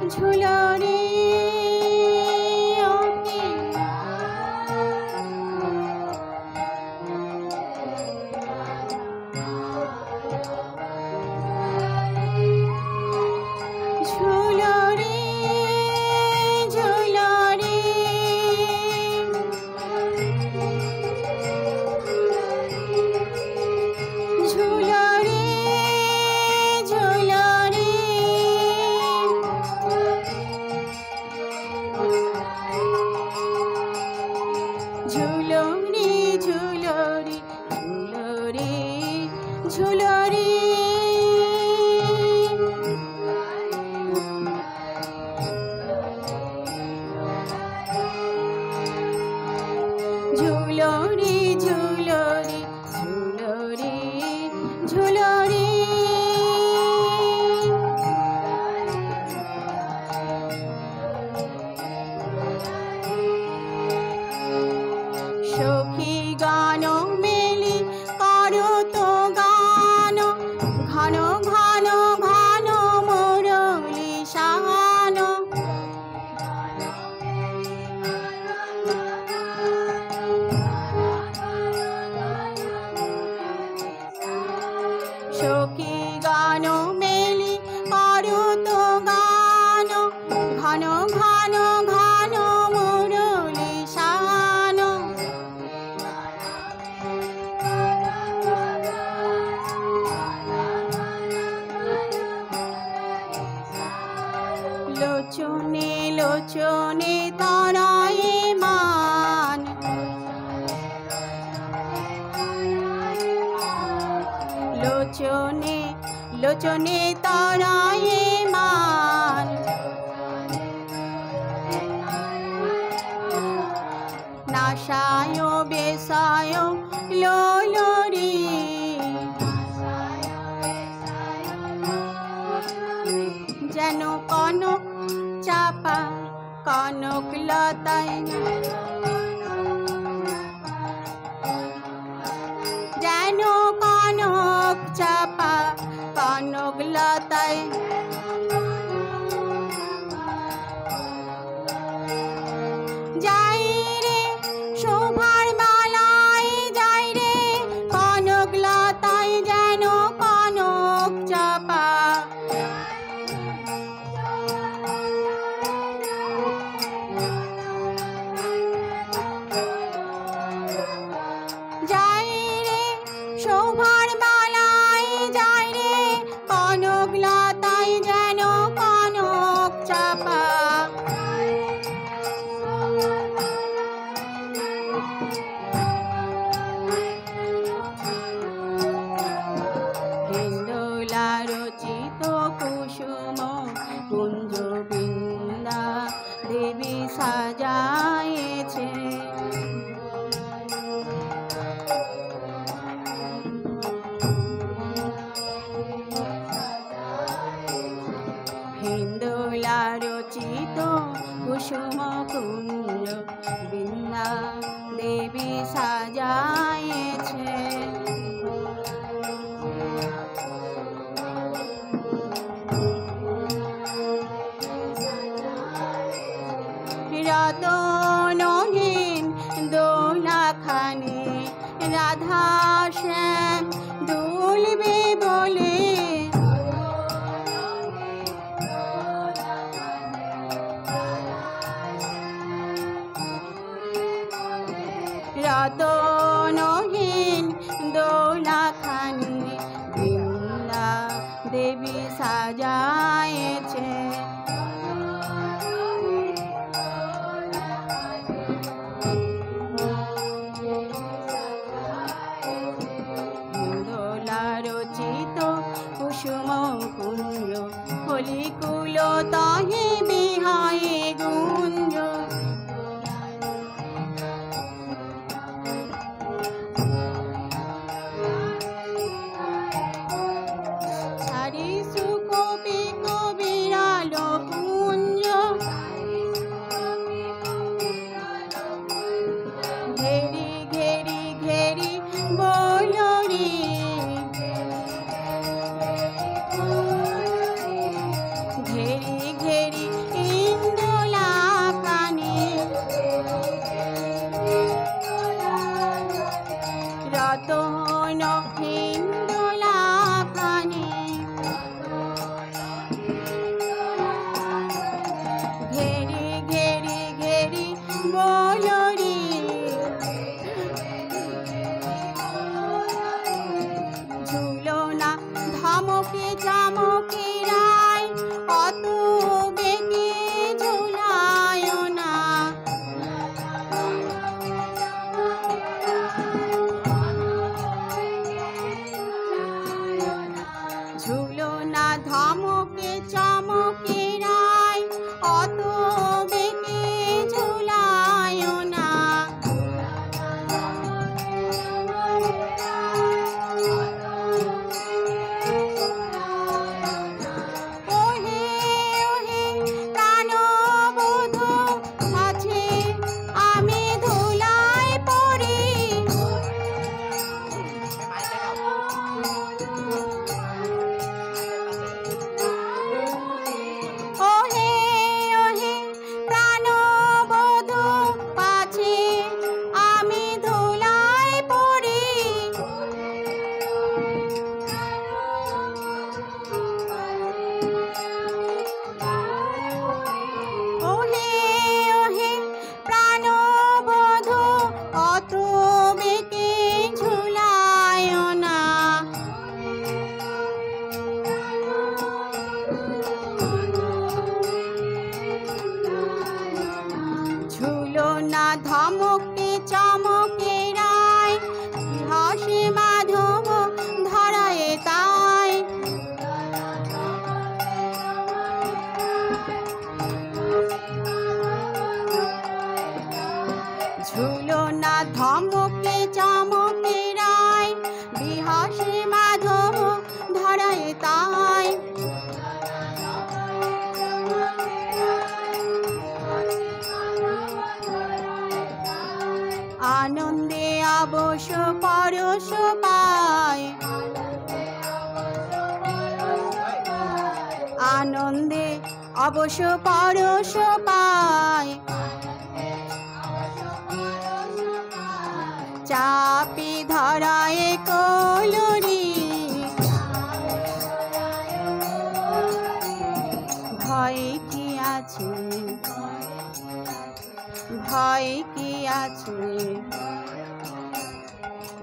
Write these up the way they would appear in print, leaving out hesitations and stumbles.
ঝুলরে ঝুলরে ঝুলরে ঝুলরে ঝুলরে ঝুলরে ঝুলরে ঝুলরে ঝুলরে ঝুলরে ঝুলরে ঝুলরে ঝুলরে সখী গান মেলি করো তো গান ঘন ঘন ঘন মুরলি শান সখী গান মেলি করো তো গান ঘন ঘন ঘন মুরলি শান লোচনে লোচনে তরায়ে মান লোচনে লোচনে তরায়ে মান নাশায় বেশায় লোলরি যেন কনক চাপা কনক লতায় যেন কনক চাপা কনক লতায় যাই রে শোভার মালায় যাই রে কনক লতায় যেন কনক চাপা যাই রে শোভার মালায় যাই রে কনক লতায় যেন কনক চাপা হিন্দোলা রচিত কুসুম কুঞ্জ বৃন্দা দেবী সাজায়েছে হিন্দোলা রচিত কুসুম কুঞ্জ বৃন্দা দেবী সাজায়েছে রতনহীন দোলাখানে রাধা শ্যাম দুলবে বলে রতনহীন দোলাখানে বৃন্দা দেবী সাজায়েছে রচিত কুসুম কুঞ্জ কলিকুল তাহে বিহায়ে গুঞ্জ ধমকে চমকে রায়, হাসে মাধব ধরায় তাই। ঝুলো না ধমকে চমকে রায়, বিহাসে মাধব ধরায় তাই। আনন্দে অবশ্য পরশ পায়, আনন্দে অবশ্য পরশ পায়। চাপি ধরায় কলরি, ভয় কি আছে, ভয় কি আছে,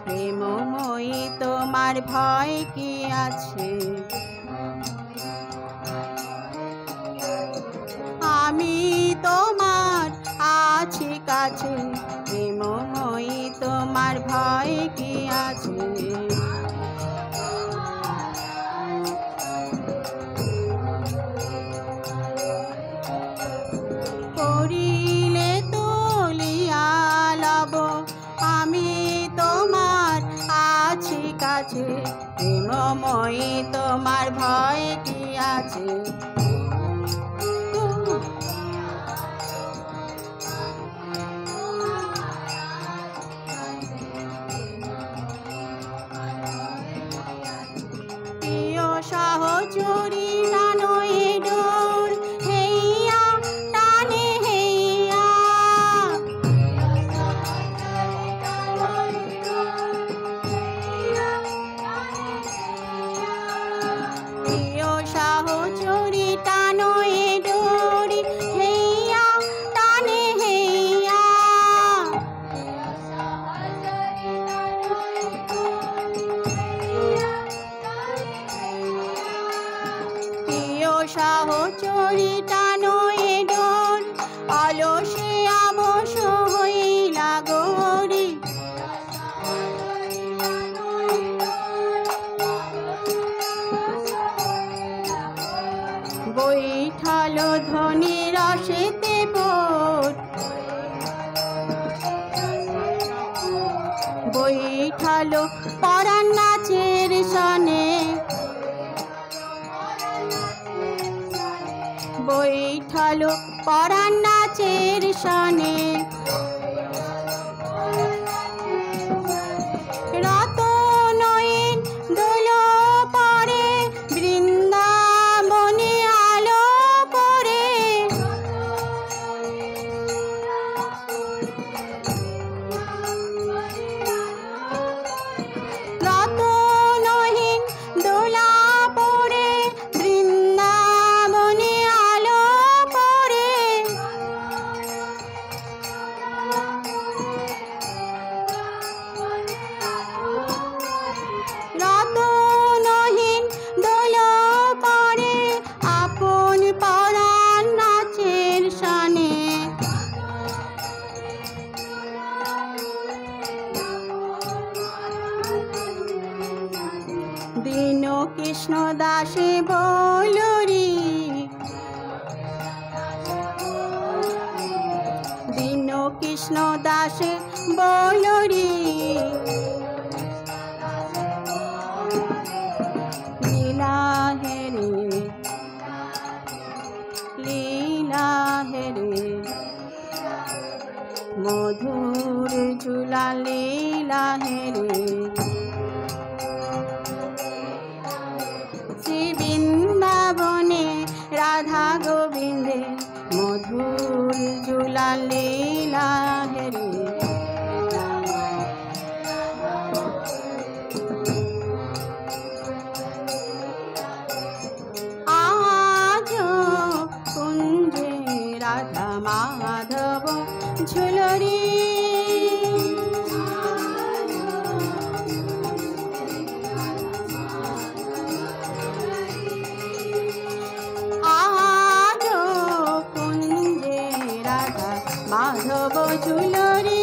প্রেমময়ী তোমার ভয় কি আছে। আমি তোমার আছি কাছে, প্রেমময়ী তোমার ভয় কি আছে। করিলে তুলিয়া লব, আমি তোমার আছি কাছে, প্রেমময়ী তোমার ভয় কি আছে। প্রিয় সহচরী টানয়ে ডোর, হেইয়া টানে হেইয়া। প্রিয় সহচরী টানয়ে ডোর, হেইয়া টানে হেইয়া। প্রিয় সহচরী টানয়ে ডোর, অলসে আবশ হইলা গরি। বৈঠাল ধ্বনি রসেতে পোট, বৈঠাল পরাণ নাচের সনে, বৈঠাল পরাণ নাচের সনে। রতনয়ন দোল পরে, বৃন্দাবনে আলো পরে। রতনহীন দোলা পরে, বৃন্দাবনে আলো পরে। রতনহীন দোল পরে, আপন পরাণ নাচের সনে। দীন কৃষ্ণ দাসে বলরি, দীন কৃষ্ণ দাসে বলরি। লীলা হেরে, লীলা হেরে, মধুর ঝুলা লীলা হেরে। শ্রী বৃন্দাবনে রাধা গোবিন্দে, মধুর ঝুলা লীলা হেরে। আজ কুঞ্জে রাধা মাধব ঝুলরি। আজ কুঞ্জে রাধা মাধব ঝুলরে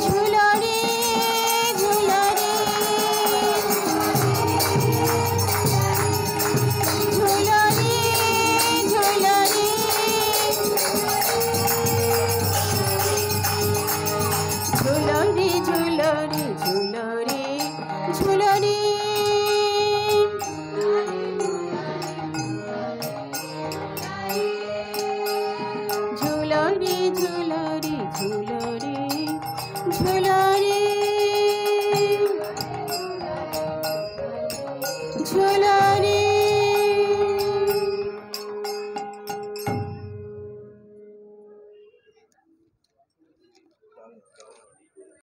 ঝুলরে ঝুলরে ঝুলরে ঝুলরে ঝুলরে ঝুলরে ঝুলরে ঝুলরে ঝুলরে ঝুলরে ঝুলরে ঝুলরে ঝুলরে